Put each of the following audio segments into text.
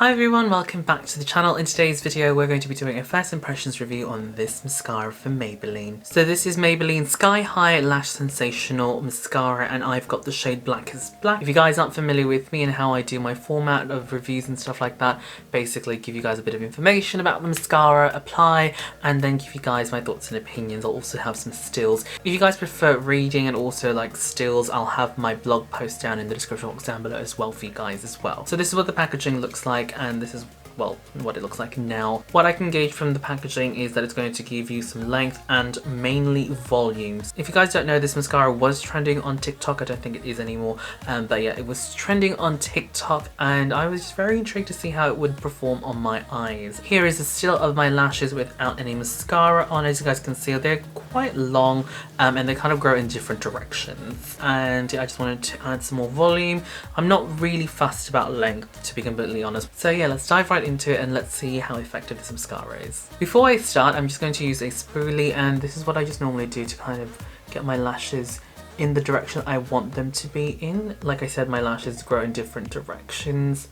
Hi everyone, welcome back to the channel. In today's video we're going to be doing a first impressions review on this mascara from Maybelline. So this is Maybelline Sky High Lash Sensational Mascara and I've got the shade Black as Black. If you guys aren't familiar with me and how I do my format of reviews and stuff like that, basically give you guys a bit of information about the mascara, apply, and then give you guys my thoughts and opinions. I'll also have some stills. If you guys prefer reading and also like stills, I'll have my blog post down in the description box down below as well for you guys as well. So this is what the packaging looks like, and this is, well, what it looks like now. What I can gauge from the packaging is that it's going to give you some length and mainly volumes. If you guys don't know, this mascara was trending on TikTok. I don't think it is anymore, but yeah, it was trending on TikTok and I was just very intrigued to see how it would perform on my eyes. Here is a still of my lashes without any mascara on. As you guys can see, they're quite long and they kind of grow in different directions, and yeah, I just wanted to add some more volume. I'm not really fussed about length, to be completely honest. So yeah, let's dive right into it and let's see how effective this mascara is. Before I start, I'm just going to use a spoolie, and this is what I just normally do to kind of get my lashes in the direction I want them to be in. Like I said, my lashes grow in different directions,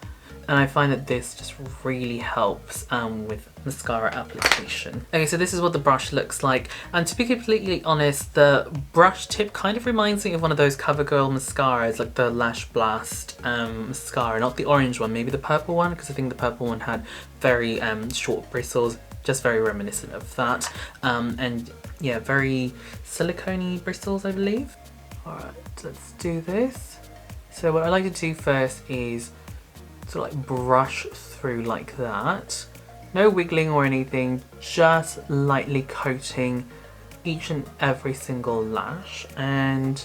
and I find that this just really helps with mascara application. Okay, so this is what the brush looks like, and to be completely honest, the brush tip kind of reminds me of one of those CoverGirl mascaras, like the Lash Blast mascara, not the orange one, maybe the purple one, because I think the purple one had very short bristles, just very reminiscent of that, and yeah, very silicone-y bristles, I believe. Alright, let's do this. So what I like to do first is to like brush through like that. No wiggling or anything, just lightly coating each and every single lash. And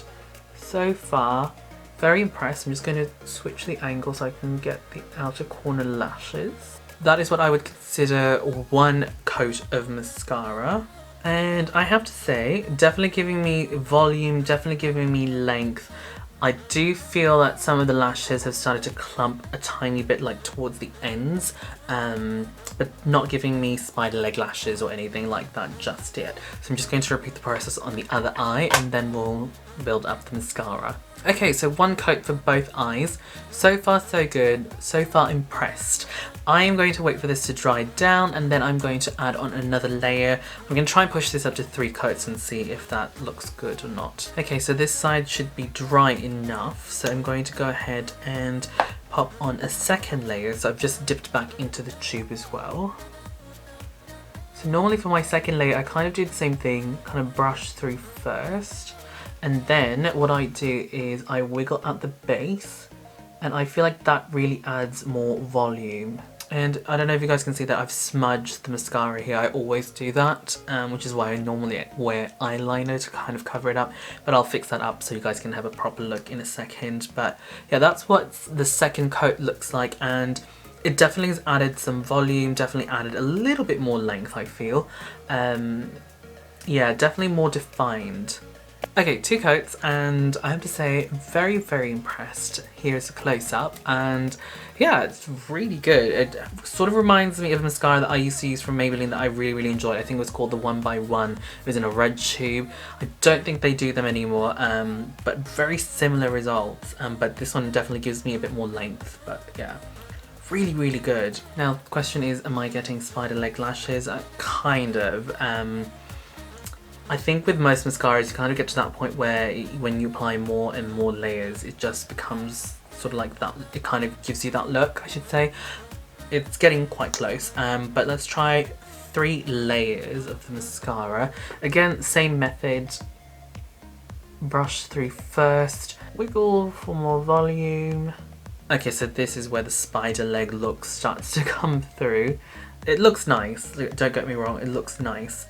so far, very impressed. I'm just going to switch the angle so I can get the outer corner lashes. That is what I would consider one coat of mascara. And I have to say, definitely giving me volume, definitely giving me length. I do feel that some of the lashes have started to clump a tiny bit like towards the ends, but not giving me spider leg lashes or anything like that just yet. So I'm just going to repeat the process on the other eye and then we'll build up the mascara. Okay, so one coat for both eyes. So far so good, so far impressed. I am going to wait for this to dry down and then I'm going to add on another layer. I'm going to try and push this up to 3 coats and see if that looks good or not. Okay, so this side should be dry enough, so I'm going to go ahead and pop on a second layer. So I've just dipped back into the tube as well. So normally for my second layer I kind of do the same thing, kind of brush through first, and then what I do is I wiggle at the base, and I feel like that really adds more volume. And I don't know if you guys can see that I've smudged the mascara here. I always do that, which is why I normally wear eyeliner to kind of cover it up, but I'll fix that up so you guys can have a proper look in a second. But yeah, that's what the second coat looks like, and it definitely has added some volume, definitely added a little bit more length, I feel. Yeah, definitely more defined. Okay, 2 coats, and I have to say, very, very impressed. Here's a close-up, and yeah, it's really good. It sort of reminds me of a mascara that I used to use from Maybelline that I really, really enjoyed. I think it was called the 1x1. It was in a red tube. I don't think they do them anymore, but very similar results. But this one definitely gives me a bit more length, but yeah. Really, really good. Now, the question is, am I getting spider leg lashes? Kind of. I think with most mascaras you kind of get to that point where when you apply more and more layers it just becomes sort of like that, it kind of gives you that look, I should say. It's getting quite close, but let's try 3 layers of the mascara. Again, same method, brush through first, wiggle for more volume. Okay, so this is where the spider leg look starts to come through. It looks nice, don't get me wrong, it looks nice,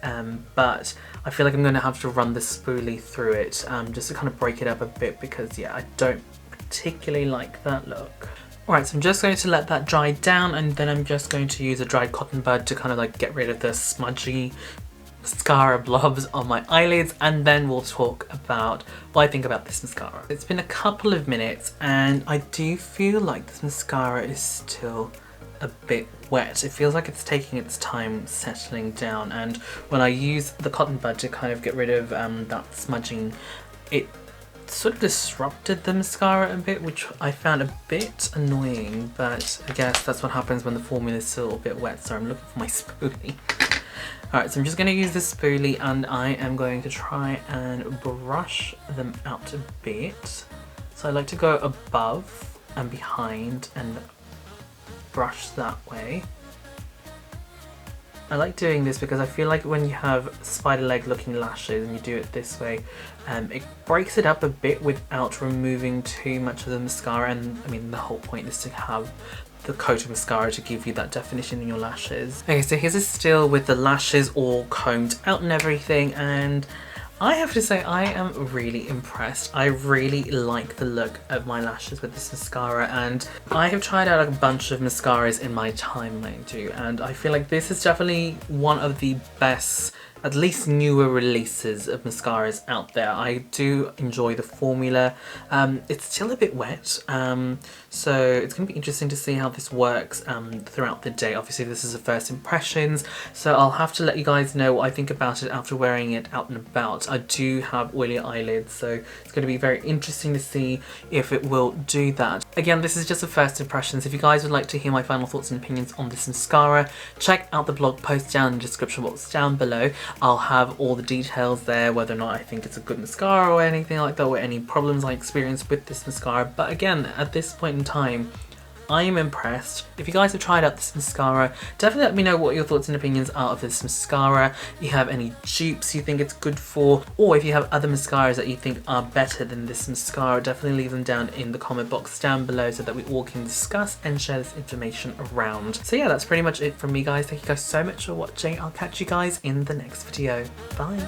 but I feel like I'm going to have to run the spoolie through it just to kind of break it up a bit, because yeah, I don't particularly like that look. Alright, so I'm just going to let that dry down, and then I'm just going to use a dried cotton bud to kind of like get rid of the smudgy mascara blobs on my eyelids, and then we'll talk about what I think about this mascara. It's been a couple of minutes and I do feel like this mascara is still a bit wet. It feels like it's taking its time settling down, and when I use the cotton bud to kind of get rid of that smudging, it sort of disrupted the mascara a bit, which I found a bit annoying, but I guess that's what happens when the formula is still a bit wet. So I'm looking for my spoolie. Alright, so I'm just going to use this spoolie and I am going to try and brush them out a bit. So I like to go above and behind and brush that way. I like doing this because I feel like when you have spider leg looking lashes and you do it this way, it breaks it up a bit without removing too much of the mascara, and I mean the whole point is to have the coat of mascara to give you that definition in your lashes. Okay, so here's a still with the lashes all combed out and everything, and I have to say I am really impressed. I really like the look of my lashes with this mascara, and I have tried out a bunch of mascaras in my time, mind you, and I feel like this is definitely one of the best, at least newer releases of mascaras out there. I do enjoy the formula. It's still a bit wet, so it's going to be interesting to see how this works throughout the day. Obviously this is a first impressions, so I'll have to let you guys know what I think about it after wearing it out and about. I do have oily eyelids, so it's going to be very interesting to see if it will do that. Again, this is just a first impressions. If you guys would like to hear my final thoughts and opinions on this mascara, check out the blog post down in the description box down below. I'll have all the details there, whether or not I think it's a good mascara or anything like that, or any problems I experienced with this mascara. But again, at this point in time, I am impressed. If you guys have tried out this mascara, definitely let me know what your thoughts and opinions are of this mascara. If you have any dupes you think it's good for, or if you have other mascaras that you think are better than this mascara, definitely leave them down in the comment box down below so that we all can discuss and share this information around. So yeah, that's pretty much it from me, guys. Thank you guys so much for watching. I'll catch you guys in the next video. Bye.